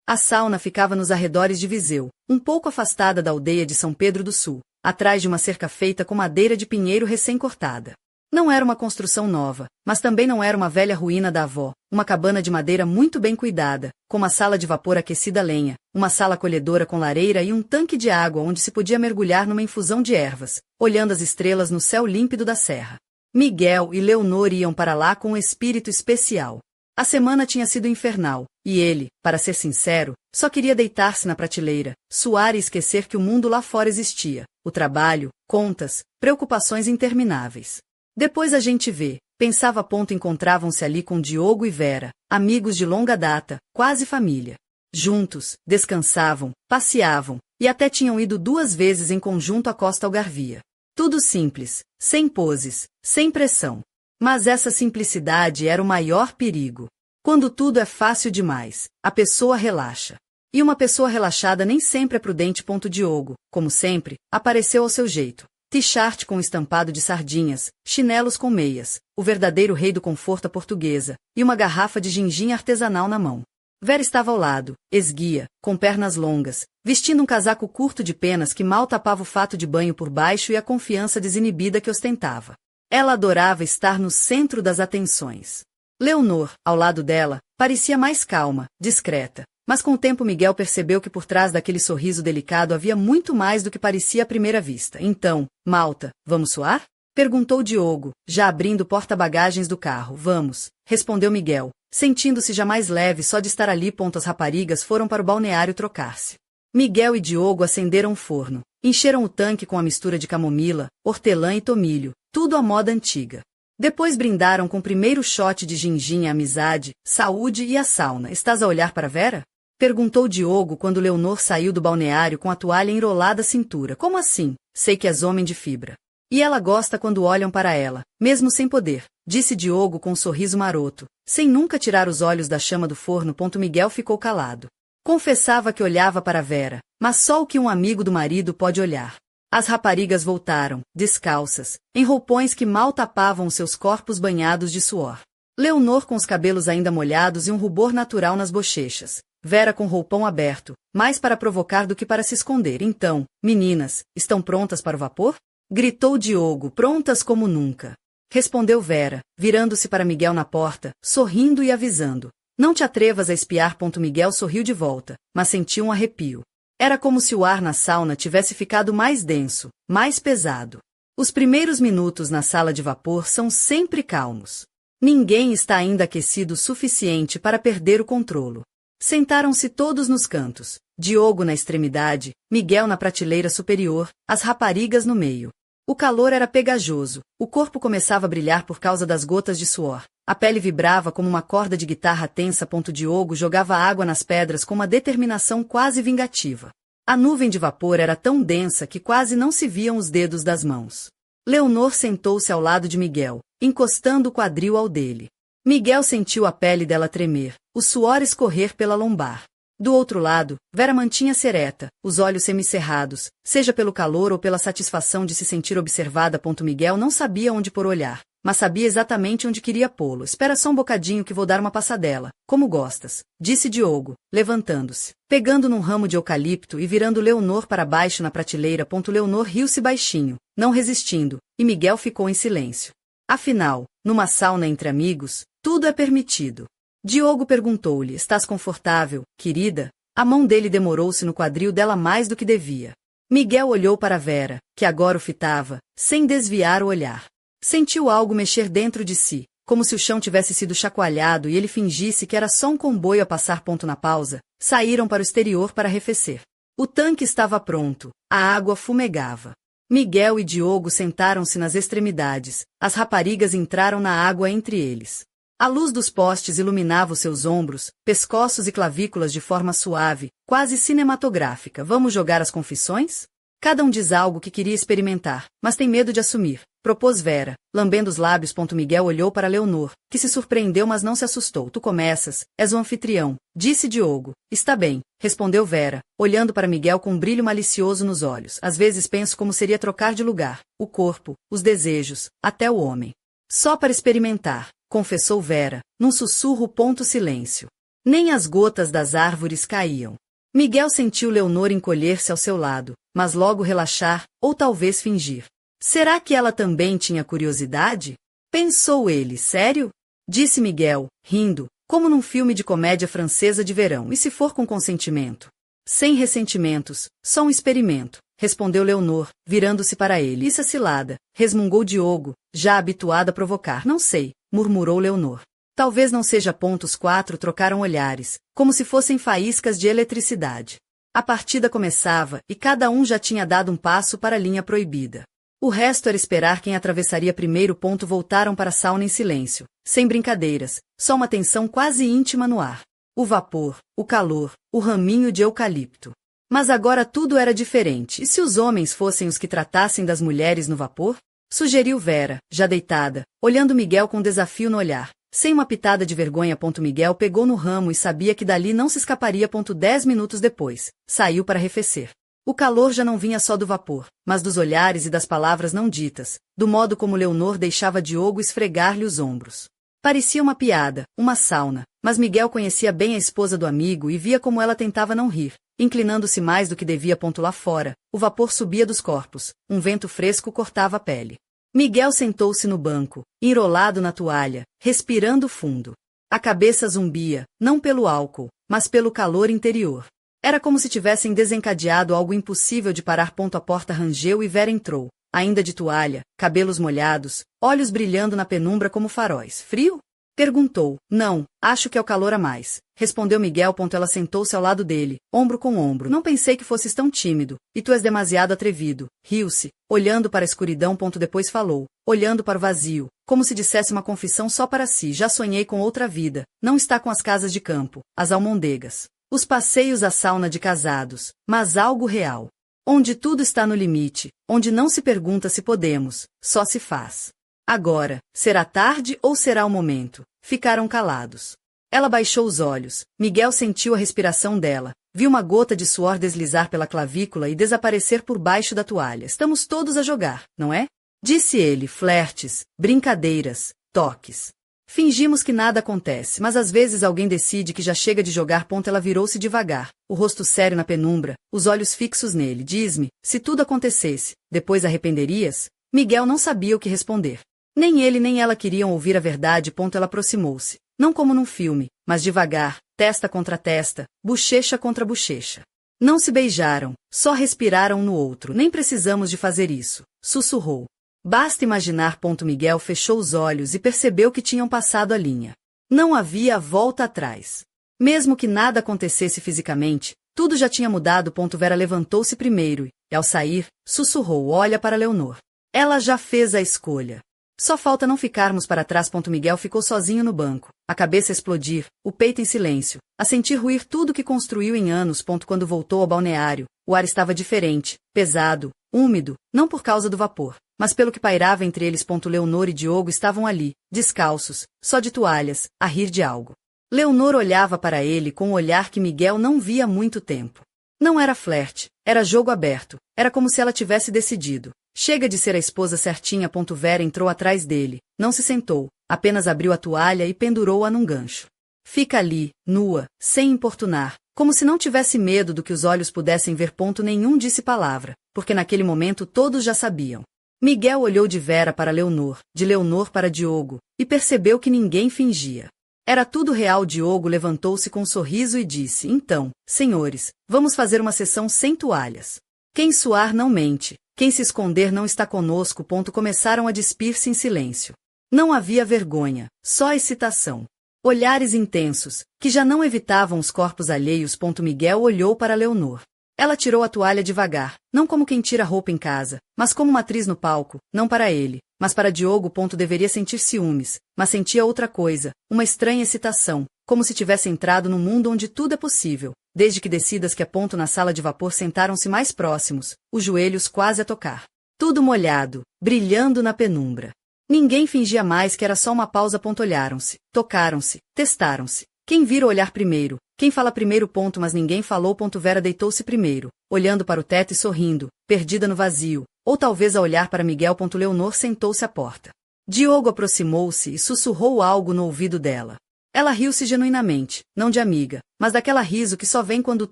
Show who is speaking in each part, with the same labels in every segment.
Speaker 1: A sauna ficava nos arredores de Viseu, um pouco afastada da aldeia de São Pedro do Sul, atrás de uma cerca feita com madeira de pinheiro recém-cortada. Não era uma construção nova, mas também não era uma velha ruína da avó, uma cabana de madeira muito bem cuidada, com uma sala de vapor aquecida a lenha, uma sala acolhedora com lareira e um tanque de água onde se podia mergulhar numa infusão de ervas, olhando as estrelas no céu límpido da serra. Miguel e Leonor iam para lá com um espírito especial. A semana tinha sido infernal, e ele, para ser sincero, só queria deitar-se na prateleira, suar e esquecer que o mundo lá fora existia, o trabalho, contas, preocupações intermináveis. Depois a gente vê, pensava. Encontravam-se ali com Diogo e Vera, amigos de longa data, quase família. Juntos, descansavam, passeavam, e até tinham ido 2 vezes em conjunto à Costa Algarvia. Tudo simples, sem poses, sem pressão. Mas essa simplicidade era o maior perigo. Quando tudo é fácil demais, a pessoa relaxa. E uma pessoa relaxada nem sempre é prudente. Diogo, como sempre, apareceu ao seu jeito. T-shirt com estampado de sardinhas, chinelos com meias, o verdadeiro rei do conforto à portuguesa, e uma garrafa de ginginha artesanal na mão. Vera estava ao lado, esguia, com pernas longas, vestindo um casaco curto de penas que mal tapava o fato de banho por baixo e a confiança desinibida que ostentava. Ela adorava estar no centro das atenções. Leonor, ao lado dela, parecia mais calma, discreta. Mas com o tempo Miguel percebeu que por trás daquele sorriso delicado havia muito mais do que parecia à primeira vista. Então, malta, vamos suar? Perguntou Diogo, já abrindo o porta-bagagens do carro. Vamos, respondeu Miguel, sentindo-se já mais leve só de estar ali. As raparigas foram para o balneário trocar-se. Miguel e Diogo acenderam o forno, encheram o tanque com a mistura de camomila, hortelã e tomilho, tudo à moda antiga. Depois brindaram com o primeiro shot de ginginha, amizade, saúde e a sauna. Estás a olhar para Vera? Perguntou Diogo quando Leonor saiu do balneário com a toalha enrolada à cintura. Como assim? Sei que és homem de fibra. E ela gosta quando olham para ela, mesmo sem poder, disse Diogo com um sorriso maroto, sem nunca tirar os olhos da chama do forno. Miguel ficou calado. Confessava que olhava para Vera, mas só o que um amigo do marido pode olhar. As raparigas voltaram, descalças, em roupões que mal tapavam os seus corpos banhados de suor. Leonor com os cabelos ainda molhados e um rubor natural nas bochechas. Vera com o roupão aberto, mais para provocar do que para se esconder. Então, meninas, estão prontas para o vapor? Gritou Diogo. Prontas como nunca. Respondeu Vera, virando-se para Miguel na porta, sorrindo e avisando. Não te atrevas a espiar. Miguel sorriu de volta, mas sentiu um arrepio. Era como se o ar na sauna tivesse ficado mais denso, mais pesado. Os primeiros minutos na sala de vapor são sempre calmos. Ninguém está ainda aquecido o suficiente para perder o controle. Sentaram-se todos nos cantos, Diogo na extremidade, Miguel na prateleira superior, as raparigas no meio. O calor era pegajoso, o corpo começava a brilhar por causa das gotas de suor, a pele vibrava como uma corda de guitarra tensa. Diogo jogava água nas pedras com uma determinação quase vingativa. A nuvem de vapor era tão densa que quase não se viam os dedos das mãos. Leonor sentou-se ao lado de Miguel, encostando o quadril ao dele. Miguel sentiu a pele dela tremer, o suor escorrer pela lombar. Do outro lado, Vera mantinha-se ereta, os olhos semicerrados, seja pelo calor ou pela satisfação de se sentir observada. Miguel não sabia onde pôr o olhar, mas sabia exatamente onde queria pô-lo. Espera só um bocadinho que vou dar uma passadela, como gostas, disse Diogo, levantando-se, pegando num ramo de eucalipto e virando Leonor para baixo na prateleira. Leonor riu-se baixinho, não resistindo, e Miguel ficou em silêncio. Afinal, numa sauna entre amigos, tudo é permitido. Diogo perguntou-lhe: estás confortável, querida? A mão dele demorou-se no quadril dela mais do que devia. Miguel olhou para Vera, que agora o fitava, sem desviar o olhar. Sentiu algo mexer dentro de si, como se o chão tivesse sido chacoalhado e ele fingisse que era só um comboio a passar. Na pausa, saíram para o exterior para arrefecer. O tanque estava pronto, a água fumegava. Miguel e Diogo sentaram-se nas extremidades, as raparigas entraram na água entre eles. A luz dos postes iluminava os seus ombros, pescoços e clavículas de forma suave, quase cinematográfica. Vamos jogar as confissões? Cada um diz algo que queria experimentar, mas tem medo de assumir, propôs Vera, lambendo os lábios. Miguel olhou para Leonor, que se surpreendeu mas não se assustou. Tu começas, és o anfitrião, disse Diogo. Está bem, respondeu Vera, olhando para Miguel com um brilho malicioso nos olhos. Às vezes penso como seria trocar de lugar, o corpo, os desejos, até o homem. Só para experimentar, confessou Vera, num sussurro. Silêncio. Nem as gotas das árvores caíam. Miguel sentiu Leonor encolher-se ao seu lado, mas logo relaxar, ou talvez fingir. Será que ela também tinha curiosidade? Pensou ele. Sério? Disse Miguel, rindo, como num filme de comédia francesa de verão. E se for com consentimento? Sem ressentimentos, só um experimento, respondeu Leonor, virando-se para ele. Isso é cilada, resmungou Diogo, já habituado a provocar. Não sei, murmurou Leonor. Talvez não seja. Os quatro trocaram olhares, como se fossem faíscas de eletricidade. A partida começava, e cada um já tinha dado um passo para a linha proibida. O resto era esperar quem atravessaria primeiro. Voltaram para a sauna em silêncio, sem brincadeiras, só uma tensão quase íntima no ar. O vapor, o calor, o raminho de eucalipto. Mas agora tudo era diferente. E se os homens fossem os que tratassem das mulheres no vapor? Sugeriu Vera, já deitada, olhando Miguel com desafio no olhar. Sem uma pitada de vergonha. Miguel pegou no ramo e sabia que dali não se escaparia. 10 minutos depois, saiu para arrefecer. O calor já não vinha só do vapor, mas dos olhares e das palavras não ditas, do modo como Leonor deixava Diogo esfregar-lhe os ombros. Parecia uma piada, uma sauna, mas Miguel conhecia bem a esposa do amigo e via como ela tentava não rir, inclinando-se mais do que devia. Lá fora, o vapor subia dos corpos, um vento fresco cortava a pele. Miguel sentou-se no banco, enrolado na toalha, respirando fundo. A cabeça zumbia, não pelo álcool, mas pelo calor interior. Era como se tivessem desencadeado algo impossível de parar. A porta rangeu e Vera entrou, ainda de toalha, cabelos molhados, olhos brilhando na penumbra como faróis. Frio? Perguntou. Não, acho que é o calor a mais, respondeu Miguel. Ela sentou-se ao lado dele, ombro com ombro. Não pensei que fosses tão tímido, e tu és demasiado atrevido. Riu-se, olhando para a escuridão. Depois falou, olhando para o vazio, como se dissesse uma confissão só para si. Já sonhei com outra vida, não está com as casas de campo, as almôndegas, os passeios à sauna de casados, mas algo real. Onde tudo está no limite, onde não se pergunta se podemos, só se faz. Agora, será tarde ou será o momento? Ficaram calados. Ela baixou os olhos, Miguel sentiu a respiração dela, viu uma gota de suor deslizar pela clavícula e desaparecer por baixo da toalha. Estamos todos a jogar, não é? Disse ele. Flertes, brincadeiras, toques. Fingimos que nada acontece, mas às vezes alguém decide que já chega de jogar. Ela virou-se devagar, o rosto sério na penumbra, os olhos fixos nele. Diz-me, se tudo acontecesse, depois arrependerias? Miguel não sabia o que responder. Nem ele nem ela queriam ouvir a verdade. Ela aproximou-se, não como num filme, mas devagar, testa contra testa, bochecha contra bochecha. Não se beijaram, só respiraram um no outro. Nem precisamos de fazer isso, sussurrou. Basta imaginar. Miguel fechou os olhos e percebeu que tinham passado a linha. Não havia volta atrás. Mesmo que nada acontecesse fisicamente, tudo já tinha mudado. Vera levantou-se primeiro e, ao sair, sussurrou. Olha para Leonor. Ela já fez a escolha. Só falta não ficarmos para trás. Miguel ficou sozinho no banco, a cabeça a explodir, o peito em silêncio, a sentir ruir tudo que construiu em anos. Quando voltou ao balneário, o ar estava diferente, pesado, úmido, não por causa do vapor, mas pelo que pairava entre eles. Leonor e Diogo estavam ali, descalços, só de toalhas, a rir de algo. Leonor olhava para ele com um olhar que Miguel não via há muito tempo. Não era flerte, era jogo aberto, era como se ela tivesse decidido. Chega de ser a esposa certinha. Vera entrou atrás dele, não se sentou, apenas abriu a toalha e pendurou-a num gancho. Fica ali, nua, sem importunar, como se não tivesse medo do que os olhos pudessem ver. Nenhum disse palavra, porque naquele momento todos já sabiam. Miguel olhou de Vera para Leonor, de Leonor para Diogo, e percebeu que ninguém fingia. Era tudo real. Diogo levantou-se com um sorriso e disse: Então, senhores, vamos fazer uma sessão sem toalhas. Quem suar não mente. Quem se esconder não está conosco. Começaram a despir-se em silêncio. Não havia vergonha, só excitação. Olhares intensos, que já não evitavam os corpos alheios. Miguel olhou para Leonor. Ela tirou a toalha devagar, não como quem tira roupa em casa, mas como uma atriz no palco, não para ele, mas para Diogo. Deveria sentir ciúmes, mas sentia outra coisa, uma estranha excitação, como se tivesse entrado num mundo onde tudo é possível. Desde que decidas que na sala de vapor sentaram-se mais próximos, os joelhos quase a tocar. Tudo molhado, brilhando na penumbra. Ninguém fingia mais que era só uma pausa. Olharam-se, tocaram-se, testaram-se. Quem vira olhar primeiro? Quem fala primeiro? Mas ninguém falou. Vera deitou-se primeiro, olhando para o teto e sorrindo, perdida no vazio, ou talvez a olhar para Miguel. Leonor sentou-se à porta. Diogo aproximou-se e sussurrou algo no ouvido dela. Ela riu-se genuinamente, não de amiga, mas daquela riso que só vem quando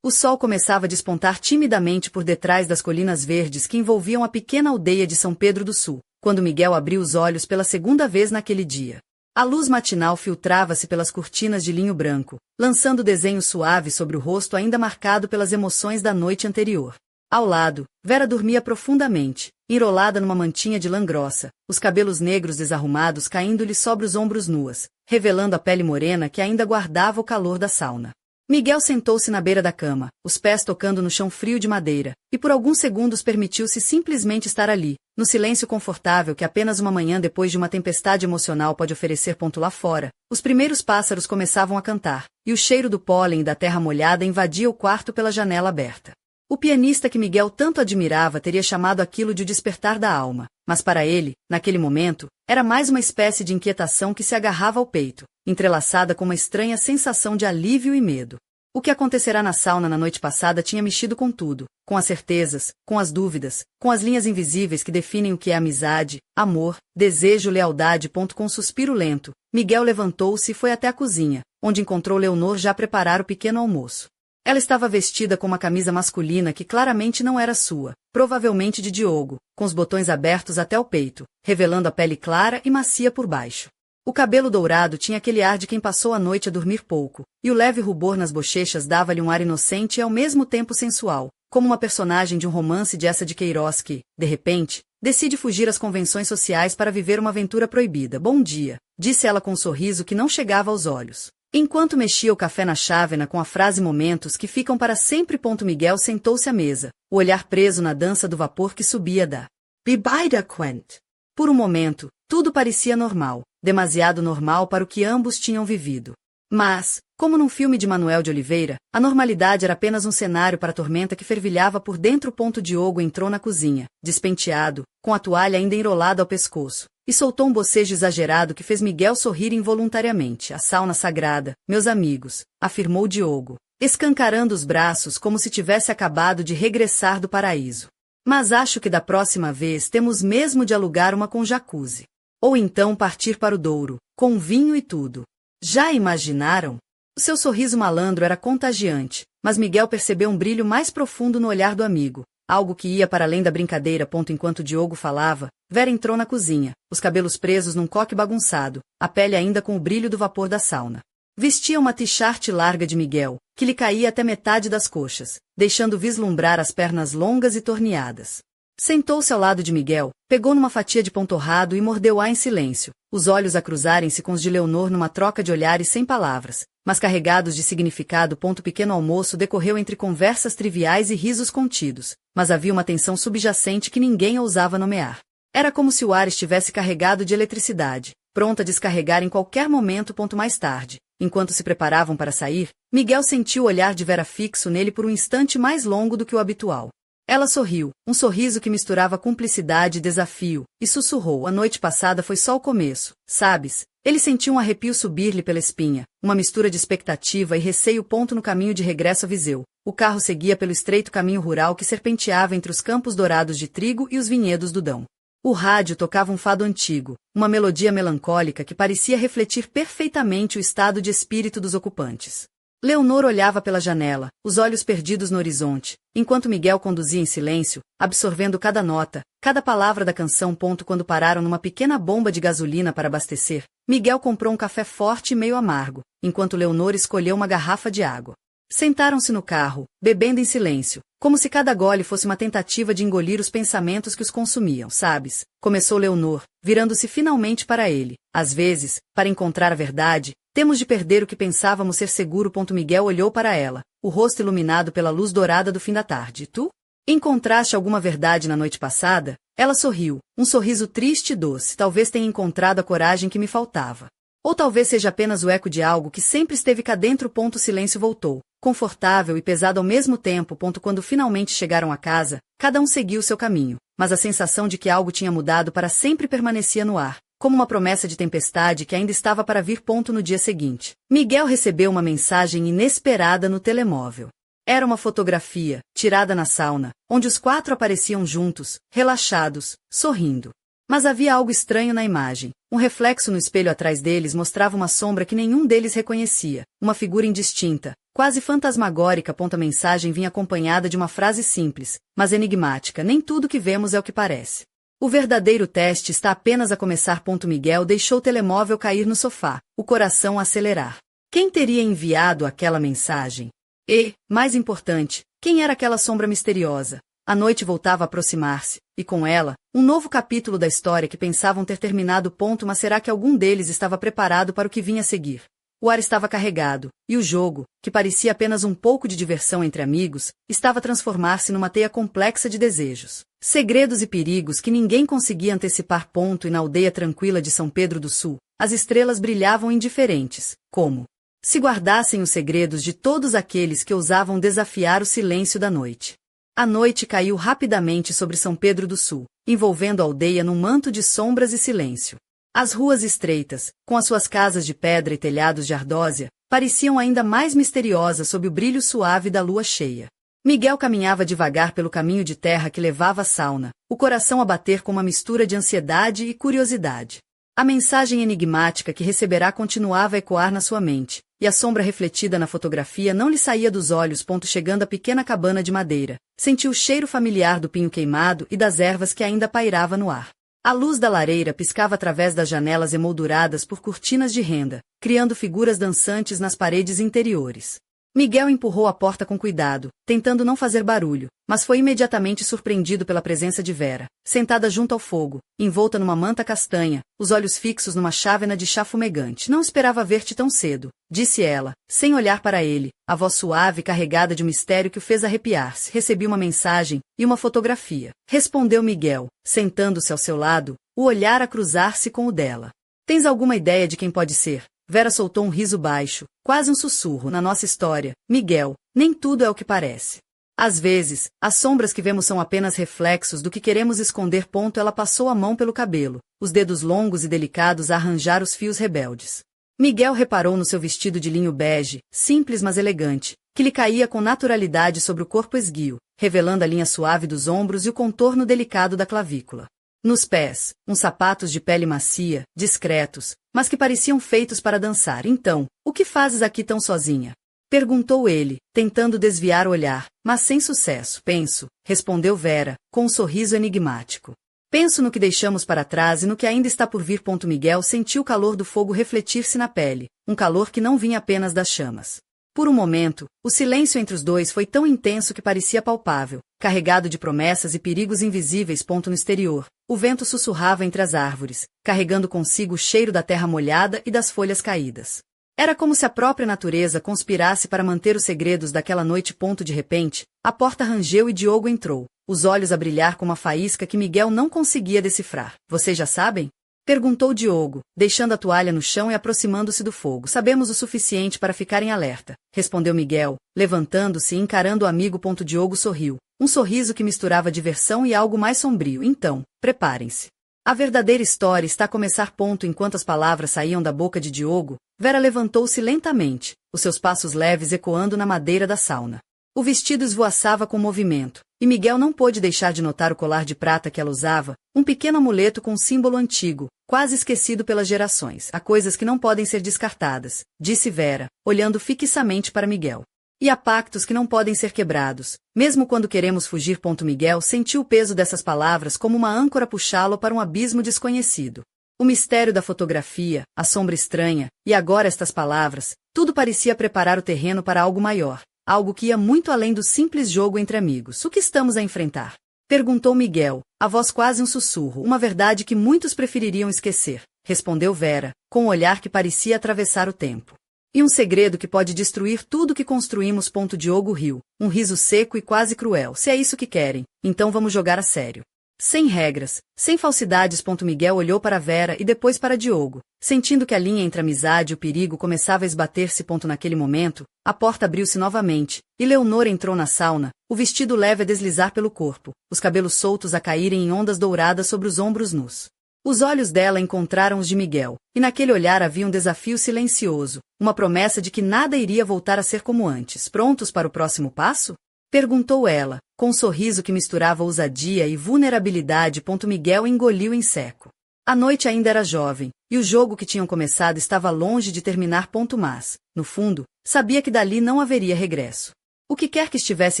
Speaker 1: o sol começava a despontar timidamente por detrás das colinas verdes que envolviam a pequena aldeia de São Pedro do Sul, quando Miguel abriu os olhos pela segunda vez naquele dia. A luz matinal filtrava-se pelas cortinas de linho branco, lançando desenho suave sobre o rosto ainda marcado pelas emoções da noite anterior. Ao lado, Vera dormia profundamente, enrolada numa mantinha de lã grossa, os cabelos negros desarrumados caindo-lhe sobre os ombros nuas, revelando a pele morena que ainda guardava o calor da sauna. Miguel sentou-se na beira da cama, os pés tocando no chão frio de madeira, e por alguns segundos permitiu-se simplesmente estar ali, no silêncio confortável que apenas uma manhã depois de uma tempestade emocional pode oferecer. Lá fora, os primeiros pássaros começavam a cantar, e o cheiro do pólen e da terra molhada invadia o quarto pela janela aberta. O pianista que Miguel tanto admirava teria chamado aquilo de o despertar da alma, mas para ele, naquele momento, era mais uma espécie de inquietação que se agarrava ao peito, entrelaçada com uma estranha sensação de alívio e medo. O que acontecerá na sauna na noite passada tinha mexido com tudo, com as certezas, com as dúvidas, com as linhas invisíveis que definem o que é amizade, amor, desejo, lealdade. Com um suspiro lento, Miguel levantou-se e foi até a cozinha, onde encontrou Leonor já a preparar o pequeno almoço. Ela estava vestida com uma camisa masculina que claramente não era sua, provavelmente de Diogo, com os botões abertos até o peito, revelando a pele clara e macia por baixo. O cabelo dourado tinha aquele ar de quem passou a noite a dormir pouco, e o leve rubor nas bochechas dava-lhe um ar inocente e ao mesmo tempo sensual, como uma personagem de um romance de Eça de Queiroz que, de repente, decide fugir às convenções sociais para viver uma aventura proibida. Bom dia, disse ela com um sorriso que não chegava aos olhos. Enquanto mexia o café na chávena com a frase momentos que ficam para sempre. Miguel sentou-se à mesa, o olhar preso na dança do vapor que subia da bebida quente. Por um momento, tudo parecia normal, demasiado normal para o que ambos tinham vivido. Mas, como num filme de Manuel de Oliveira, a normalidade era apenas um cenário para a tormenta que fervilhava por dentro. Diogo entrou na cozinha, despenteado, com a toalha ainda enrolada ao pescoço, e soltou um bocejo exagerado que fez Miguel sorrir involuntariamente. A sauna sagrada, meus amigos, afirmou Diogo, escancarando os braços como se tivesse acabado de regressar do paraíso. Mas acho que da próxima vez temos mesmo de alugar uma com jacuzzi. Ou então partir para o Douro, com vinho e tudo. Já imaginaram? O seu sorriso malandro era contagiante, mas Miguel percebeu um brilho mais profundo no olhar do amigo, algo que ia para além da brincadeira. Enquanto Diogo falava, Vera entrou na cozinha, os cabelos presos num coque bagunçado, a pele ainda com o brilho do vapor da sauna. Vestia uma t-shirt larga de Miguel, que lhe caía até metade das coxas, deixando vislumbrar as pernas longas e torneadas. Sentou-se ao lado de Miguel, pegou numa fatia de pão torrado e mordeu-a em silêncio, os olhos a cruzarem-se com os de Leonor numa troca de olhares sem palavras, mas carregados de significado. O pequeno almoço decorreu entre conversas triviais e risos contidos, mas havia uma tensão subjacente que ninguém ousava nomear. Era como se o ar estivesse carregado de eletricidade, pronta a descarregar em qualquer momento. Mais tarde, enquanto se preparavam para sair, Miguel sentiu o olhar de Vera fixo nele por um instante mais longo do que o habitual. Ela sorriu, um sorriso que misturava cumplicidade e desafio, e sussurrou: a noite passada foi só o começo, sabes? Ele sentiu um arrepio subir-lhe pela espinha, uma mistura de expectativa e receio. No caminho de regresso a Viseu, o carro seguia pelo estreito caminho rural que serpenteava entre os campos dourados de trigo e os vinhedos do Dão. O rádio tocava um fado antigo, uma melodia melancólica que parecia refletir perfeitamente o estado de espírito dos ocupantes. Leonor olhava pela janela, os olhos perdidos no horizonte, enquanto Miguel conduzia em silêncio, absorvendo cada nota, cada palavra da canção. Quando pararam numa pequena bomba de gasolina para abastecer, Miguel comprou um café forte e meio amargo, enquanto Leonor escolheu uma garrafa de água. Sentaram-se no carro, bebendo em silêncio, como se cada gole fosse uma tentativa de engolir os pensamentos que os consumiam. Sabes? Começou Leonor, virando-se finalmente para ele. Às vezes, para encontrar a verdade, temos de perder o que pensávamos ser seguro. Miguel olhou para ela, o rosto iluminado pela luz dourada do fim da tarde. Tu? Encontraste alguma verdade na noite passada? Ela sorriu, um sorriso triste e doce. Talvez tenha encontrado a coragem que me faltava. Ou talvez seja apenas o eco de algo que sempre esteve cá dentro. O silêncio voltou, confortável e pesado ao mesmo tempo. Quando finalmente chegaram a casa, cada um seguiu seu caminho, mas a sensação de que algo tinha mudado para sempre permanecia no ar, como uma promessa de tempestade que ainda estava para vir. No dia seguinte, Miguel recebeu uma mensagem inesperada no telemóvel. Era uma fotografia, tirada na sauna, onde os quatro apareciam juntos, relaxados, sorrindo. Mas havia algo estranho na imagem. Um reflexo no espelho atrás deles mostrava uma sombra que nenhum deles reconhecia, uma figura indistinta, quase fantasmagórica. A mensagem vinha acompanhada de uma frase simples, mas enigmática: nem tudo que vemos é o que parece. O verdadeiro teste está apenas a começar. Miguel deixou o telemóvel cair no sofá, o coração a acelerar. Quem teria enviado aquela mensagem? E, mais importante, quem era aquela sombra misteriosa? A noite voltava a aproximar-se, e com ela, um novo capítulo da história que pensavam ter terminado. Mas será que algum deles estava preparado para o que vinha a seguir? O ar estava carregado, e o jogo, que parecia apenas um pouco de diversão entre amigos, estava a transformar-se numa teia complexa de desejos, segredos e perigos que ninguém conseguia antecipar. E na aldeia tranquila de São Pedro do Sul, as estrelas brilhavam indiferentes, como se guardassem os segredos de todos aqueles que ousavam desafiar o silêncio da noite. A noite caiu rapidamente sobre São Pedro do Sul, envolvendo a aldeia num manto de sombras e silêncio. As ruas estreitas, com as suas casas de pedra e telhados de ardósia, pareciam ainda mais misteriosas sob o brilho suave da lua cheia. Miguel caminhava devagar pelo caminho de terra que levava à sauna, o coração a bater com uma mistura de ansiedade e curiosidade. A mensagem enigmática que receberá continuava a ecoar na sua mente, e a sombra refletida na fotografia não lhe saía dos olhos. Chegando à pequena cabana de madeira, sentiu o cheiro familiar do pinho queimado e das ervas que ainda pairava no ar. A luz da lareira piscava através das janelas emolduradas por cortinas de renda, criando figuras dançantes nas paredes interiores. Miguel empurrou a porta com cuidado, tentando não fazer barulho, mas foi imediatamente surpreendido pela presença de Vera, sentada junto ao fogo, envolta numa manta castanha, os olhos fixos numa chávena de chá fumegante. Não esperava ver-te tão cedo, disse ela, sem olhar para ele, a voz suave e carregada de um mistério que o fez arrepiar-se. Recebi uma mensagem e uma fotografia, respondeu Miguel, sentando-se ao seu lado, o olhar a cruzar-se com o dela. Tens alguma ideia de quem pode ser? Vera soltou um riso baixo, quase um sussurro. Na nossa história, Miguel, nem tudo é o que parece. Às vezes, as sombras que vemos são apenas reflexos do que queremos esconder. Ela passou a mão pelo cabelo, os dedos longos e delicados a arranjar os fios rebeldes. Miguel reparou no seu vestido de linho bege, simples mas elegante, que lhe caía com naturalidade sobre o corpo esguio, revelando a linha suave dos ombros e o contorno delicado da clavícula. Nos pés, uns sapatos de pele macia, discretos, mas que pareciam feitos para dançar. Então, o que fazes aqui tão sozinha? Perguntou ele, tentando desviar o olhar, mas sem sucesso. Penso, respondeu Vera, com um sorriso enigmático. Penso no que deixamos para trás e no que ainda está por vir. Miguel sentiu o calor do fogo refletir-se na pele, um calor que não vinha apenas das chamas. Por um momento, o silêncio entre os dois foi tão intenso que parecia palpável, carregado de promessas e perigos invisíveis. No exterior, o vento sussurrava entre as árvores, carregando consigo o cheiro da terra molhada e das folhas caídas. Era como se a própria natureza conspirasse para manter os segredos daquela noite. De repente, a porta rangeu e Diogo entrou, os olhos a brilhar com uma faísca que Miguel não conseguia decifrar. Vocês já sabem? Perguntou Diogo, deixando a toalha no chão e aproximando-se do fogo. Sabemos o suficiente para ficar em alerta, respondeu Miguel, levantando-se e encarando o amigo. Diogo sorriu, um sorriso que misturava diversão e algo mais sombrio. Então, preparem-se. A verdadeira história está a começar. Enquanto as palavras saíam da boca de Diogo, Vera levantou-se lentamente, os seus passos leves ecoando na madeira da sauna. O vestido esvoaçava com movimento, e Miguel não pôde deixar de notar o colar de prata que ela usava, um pequeno amuleto com um símbolo antigo, quase esquecido pelas gerações. Há coisas que não podem ser descartadas, disse Vera, olhando fixamente para Miguel. E há pactos que não podem ser quebrados, mesmo quando queremos fugir. Miguel sentiu o peso dessas palavras como uma âncora puxá-lo para um abismo desconhecido. O mistério da fotografia, a sombra estranha, e agora estas palavras, tudo parecia preparar o terreno para algo maior. Algo que ia muito além do simples jogo entre amigos. O que estamos a enfrentar? Perguntou Miguel, a voz quase um sussurro. Uma verdade que muitos prefeririam esquecer, respondeu Vera, com um olhar que parecia atravessar o tempo. E um segredo que pode destruir tudo que construímos. Diogo riu, um riso seco e quase cruel. Se é isso que querem, então vamos jogar a sério. Sem regras, sem falsidades. Miguel olhou para Vera e depois para Diogo, sentindo que a linha entre a amizade e o perigo começava a esbater-se. Naquele momento, a porta abriu-se novamente, e Leonor entrou na sauna, o vestido leve a deslizar pelo corpo, os cabelos soltos a caírem em ondas douradas sobre os ombros nus. Os olhos dela encontraram os de Miguel, e naquele olhar havia um desafio silencioso, uma promessa de que nada iria voltar a ser como antes. Prontos para o próximo passo? Perguntou ela, com um sorriso que misturava ousadia e vulnerabilidade. Miguel engoliu em seco. A noite ainda era jovem, e o jogo que tinham começado estava longe de terminar. Mas, no fundo, sabia que dali não haveria regresso. O que quer que estivesse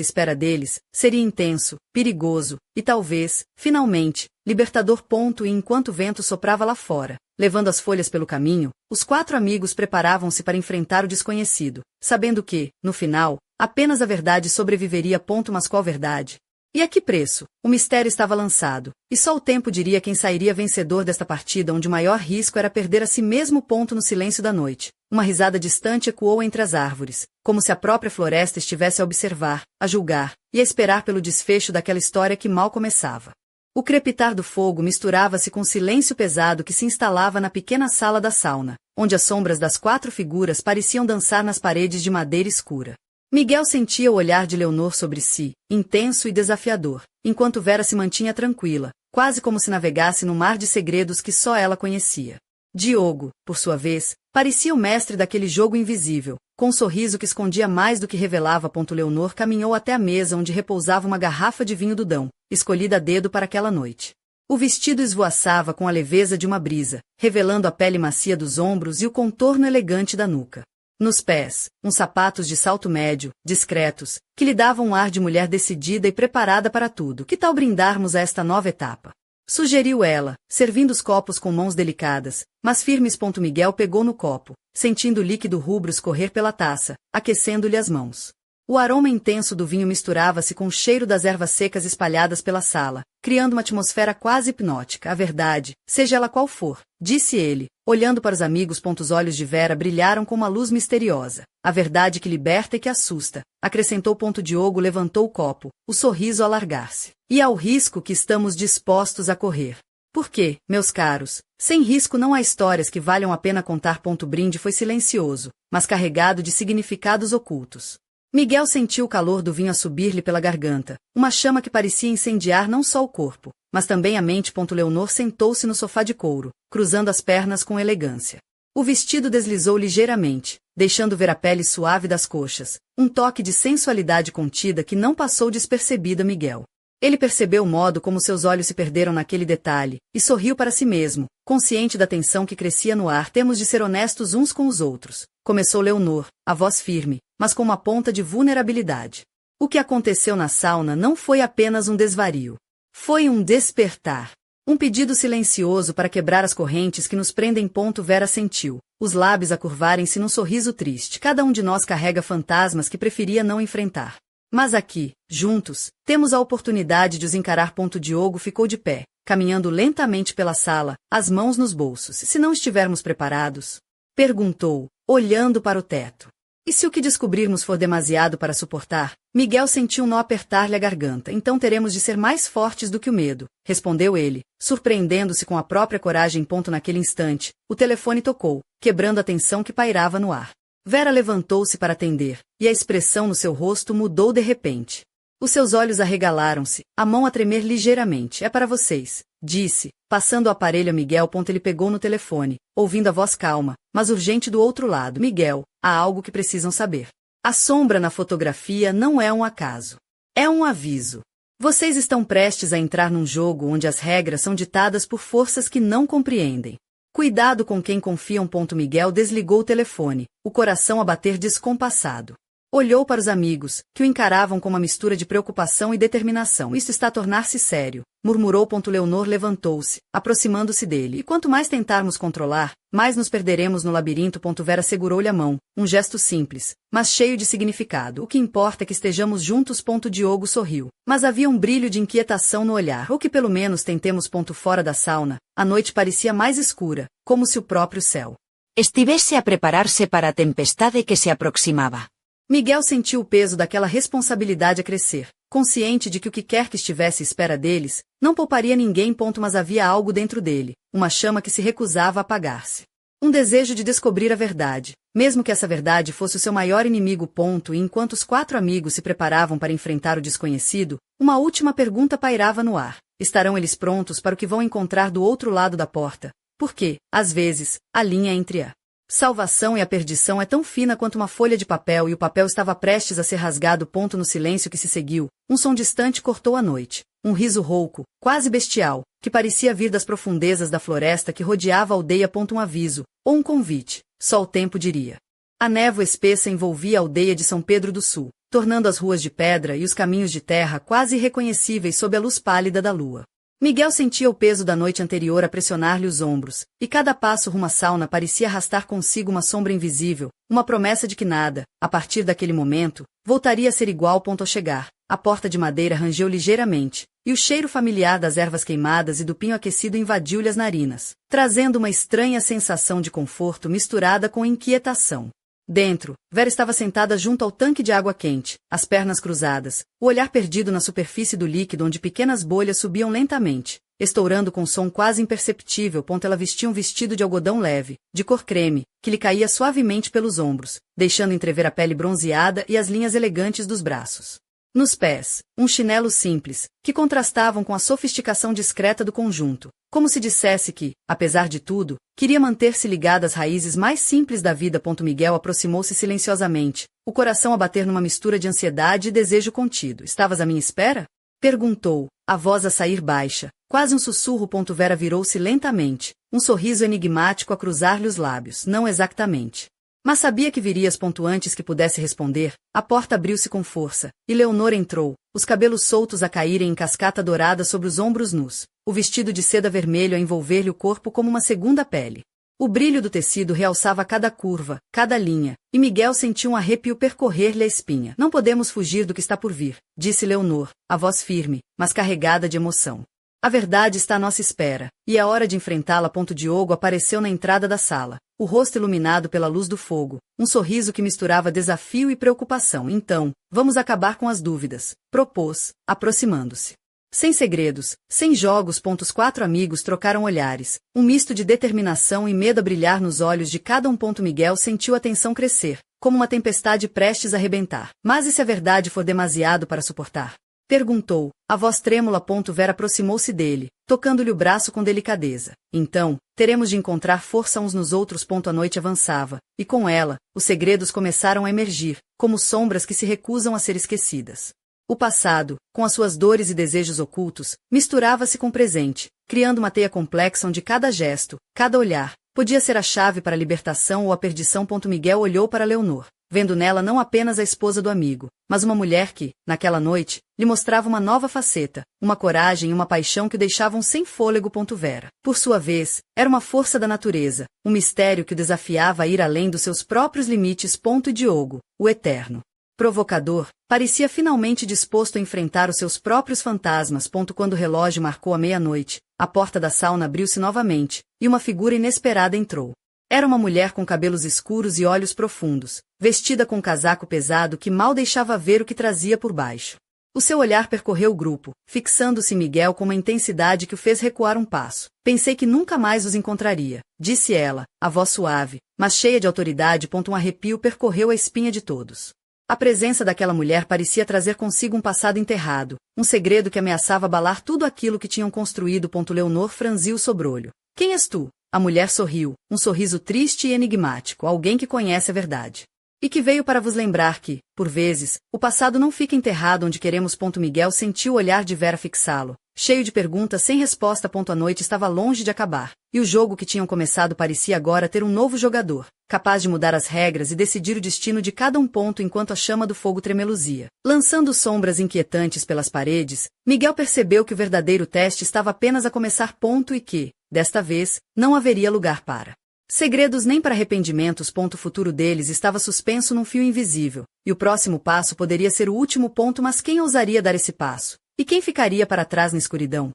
Speaker 1: à espera deles, seria intenso, perigoso, e talvez, finalmente, libertador. E enquanto o vento soprava lá fora, levando as folhas pelo caminho, os 4 amigos preparavam-se para enfrentar o desconhecido, sabendo que, no final, apenas a verdade sobreviveria. Mas qual verdade? E a que preço? O mistério estava lançado, e só o tempo diria quem sairia vencedor desta partida onde o maior risco era perder a si mesmo. No silêncio da noite, uma risada distante ecoou entre as árvores, como se a própria floresta estivesse a observar, a julgar, e a esperar pelo desfecho daquela história que mal começava. O crepitar do fogo misturava-se com o silêncio pesado que se instalava na pequena sala da sauna, onde as sombras das 4 figuras pareciam dançar nas paredes de madeira escura. Miguel sentia o olhar de Leonor sobre si, intenso e desafiador, enquanto Vera se mantinha tranquila, quase como se navegasse no mar de segredos que só ela conhecia. Diogo, por sua vez, parecia o mestre daquele jogo invisível, com um sorriso que escondia mais do que revelava. Leonor caminhou até a mesa onde repousava uma garrafa de vinho do Dão, escolhida a dedo para aquela noite. O vestido esvoaçava com a leveza de uma brisa, revelando a pele macia dos ombros e o contorno elegante da nuca. Nos pés, uns sapatos de salto médio, discretos, que lhe davam um ar de mulher decidida e preparada para tudo. Que tal brindarmos a esta nova etapa? Sugeriu ela, servindo os copos com mãos delicadas, mas firmes. Miguel pegou no copo, sentindo o líquido rubro escorrer pela taça, aquecendo-lhe as mãos. O aroma intenso do vinho misturava-se com o cheiro das ervas secas espalhadas pela sala, criando uma atmosfera quase hipnótica. A verdade, seja ela qual for, disse ele, olhando para os amigos. Os olhos de Vera brilharam com uma luz misteriosa. A verdade que liberta e que assusta, acrescentou. Diogo levantou o copo, o sorriso a alargar-se. E ao risco que estamos dispostos a correr. Porque, meus caros, sem risco não há histórias que valham a pena contar. O brinde foi silencioso, mas carregado de significados ocultos. Miguel sentiu o calor do vinho a subir-lhe pela garganta, uma chama que parecia incendiar não só o corpo, mas também a mente. Leonor sentou-se no sofá de couro, cruzando as pernas com elegância. O vestido deslizou ligeiramente, deixando ver a pele suave das coxas, um toque de sensualidade contida que não passou despercebido a Miguel. Ele percebeu o modo como seus olhos se perderam naquele detalhe, e sorriu para si mesmo, consciente da tensão que crescia no ar. Temos de ser honestos uns com os outros, começou Leonor, a voz firme, mas com uma ponta de vulnerabilidade. O que aconteceu na sauna não foi apenas um desvario. Foi um despertar. Um pedido silencioso para quebrar as correntes que nos prendem. Vera sentiu, os lábios a curvarem-se num sorriso triste. Cada um de nós carrega fantasmas que preferia não enfrentar. Mas aqui, juntos, temos a oportunidade de os encarar. Diogo ficou de pé, caminhando lentamente pela sala, as mãos nos bolsos. Se não estivermos preparados? Perguntou, olhando para o teto. E se o que descobrirmos for demasiado para suportar? Miguel sentiu um nó apertar-lhe a garganta. Então teremos de ser mais fortes do que o medo, respondeu ele, surpreendendo-se com a própria coragem. Naquele instante, o telefone tocou, quebrando a tensão que pairava no ar. Vera levantou-se para atender, e a expressão no seu rosto mudou de repente. Os seus olhos arregalaram-se, a mão a tremer ligeiramente. É para vocês, disse, passando o aparelho a Miguel. Ele pegou no telefone, ouvindo a voz calma, mas urgente do outro lado. Miguel, há algo que precisam saber. A sombra na fotografia não é um acaso. É um aviso. Vocês estão prestes a entrar num jogo onde as regras são ditadas por forças que não compreendem. Cuidado com quem confiam. Miguel desligou o telefone, o coração a bater descompassado. Olhou para os amigos, que o encaravam com uma mistura de preocupação e determinação. Isto está a tornar-se sério, murmurou. Leonor levantou-se, aproximando-se dele. E quanto mais tentarmos controlar, mais nos perderemos no labirinto. Vera segurou-lhe a mão, um gesto simples, mas cheio de significado. O que importa é que estejamos juntos. Diogo sorriu, mas havia um brilho de inquietação no olhar. Ou que pelo menos tentemos. Fora da sauna, a noite parecia mais escura, como se o próprio céu
Speaker 2: estivesse a preparar-se para a tempestade que se aproximava.
Speaker 1: Miguel sentiu o peso daquela responsabilidade a crescer, consciente de que o que quer que estivesse à espera deles, não pouparia ninguém. Mas havia algo dentro dele, uma chama que se recusava a apagar-se. Um desejo de descobrir a verdade, mesmo que essa verdade fosse o seu maior inimigo. E enquanto os 4 amigos se preparavam para enfrentar o desconhecido, uma última pergunta pairava no ar. Estarão eles prontos para o que vão encontrar do outro lado da porta? Porque, às vezes, a linha entre a Salvação e a perdição é tão fina quanto uma folha de papel e o papel estava prestes a ser rasgado. No silêncio que se seguiu, um som distante cortou a noite. Um riso rouco, quase bestial, que parecia vir das profundezas da floresta que rodeava a aldeia. Um aviso, ou um convite, só o tempo diria. A névoa espessa envolvia a aldeia de São Pedro do Sul, tornando as ruas de pedra e os caminhos de terra quase irreconhecíveis sob a luz pálida da lua. Miguel sentia o peso da noite anterior a pressionar-lhe os ombros, e cada passo rumo à sauna parecia arrastar consigo uma sombra invisível, uma promessa de que nada, a partir daquele momento, voltaria a ser igual. Ao chegar, a porta de madeira rangeu ligeiramente, e o cheiro familiar das ervas queimadas e do pinho aquecido invadiu-lhe as narinas, trazendo uma estranha sensação de conforto misturada com inquietação. Dentro, Vera estava sentada junto ao tanque de água quente, as pernas cruzadas, o olhar perdido na superfície do líquido onde pequenas bolhas subiam lentamente, estourando com som quase imperceptível. Ela vestia um vestido de algodão leve, de cor creme, que lhe caía suavemente pelos ombros, deixando entrever a pele bronzeada e as linhas elegantes dos braços. Nos pés, um chinelo simples, que contrastavam com a sofisticação discreta do conjunto, como se dissesse que, apesar de tudo, queria manter-se ligada às raízes mais simples da vida. Miguel aproximou-se silenciosamente, o coração a bater numa mistura de ansiedade e desejo contido. Estavas à minha espera? Perguntou, a voz a sair baixa, quase um sussurro. Vera virou-se lentamente, um sorriso enigmático a cruzar-lhe os lábios. Não exatamente. Mas sabia que virias. Antes que pudesse responder, a porta abriu-se com força, e Leonor entrou, os cabelos soltos a caírem em cascata dourada sobre os ombros nus, o vestido de seda vermelho a envolver-lhe o corpo como uma segunda pele. O brilho do tecido realçava cada curva, cada linha, e Miguel sentiu um arrepio percorrer-lhe a espinha. Não podemos fugir do que está por vir, disse Leonor, a voz firme, mas carregada de emoção. A verdade está à nossa espera, e é hora de enfrentá-la. Diogo apareceu na entrada da sala, o rosto iluminado pela luz do fogo, um sorriso que misturava desafio e preocupação. Então, vamos acabar com as dúvidas, propôs, aproximando-se. Sem segredos, sem jogos. Os 4 amigos trocaram olhares, um misto de determinação e medo a brilhar nos olhos de cada um. Miguel sentiu a tensão crescer, como uma tempestade prestes a arrebentar. Mas e se a verdade for demasiado para suportar? Perguntou, a voz trêmula. Vera aproximou-se dele, tocando-lhe o braço com delicadeza. Então, teremos de encontrar força uns nos outros. A noite avançava, e com ela, os segredos começaram a emergir, como sombras que se recusam a ser esquecidas. O passado, com as suas dores e desejos ocultos, misturava-se com o presente, criando uma teia complexa onde cada gesto, cada olhar, podia ser a chave para a libertação ou a perdição. Miguel olhou para Leonor, vendo nela não apenas a esposa do amigo, mas uma mulher que, naquela noite, lhe mostrava uma nova faceta, uma coragem e uma paixão que o deixavam sem fôlego. Vera, por sua vez, era uma força da natureza, um mistério que o desafiava a ir além dos seus próprios limites. E Diogo, o eterno provocador, parecia finalmente disposto a enfrentar os seus próprios fantasmas. Quando o relógio marcou a meia-noite, a porta da sauna abriu-se novamente, e uma figura inesperada entrou. Era uma mulher com cabelos escuros e olhos profundos, vestida com um casaco pesado que mal deixava ver o que trazia por baixo. O seu olhar percorreu o grupo, fixando-se em Miguel com uma intensidade que o fez recuar um passo. Pensei que nunca mais os encontraria, disse ela, a voz suave, mas cheia de autoridade. Um arrepio percorreu a espinha de todos. A presença daquela mulher parecia trazer consigo um passado enterrado, um segredo que ameaçava abalar tudo aquilo que tinham construído. Leonor franziu o sobrolho. Quem és tu? A mulher sorriu, um sorriso triste e enigmático. Alguém que conhece a verdade. E que veio para vos lembrar que, por vezes, o passado não fica enterrado onde queremos. Miguel sentiu o olhar de Vera fixá-lo, cheio de perguntas sem resposta. A noite estava longe de acabar, e o jogo que tinham começado parecia agora ter um novo jogador, capaz de mudar as regras e decidir o destino de cada um. Enquanto a chama do fogo tremeluzia, lançando sombras inquietantes pelas paredes, Miguel percebeu que o verdadeiro teste estava apenas a começar. E que, desta vez, não haveria lugar para segredos nem para arrependimentos. O futuro deles estava suspenso num fio invisível, e o próximo passo poderia ser o último. Mas quem ousaria dar esse passo? E quem ficaria para trás na escuridão?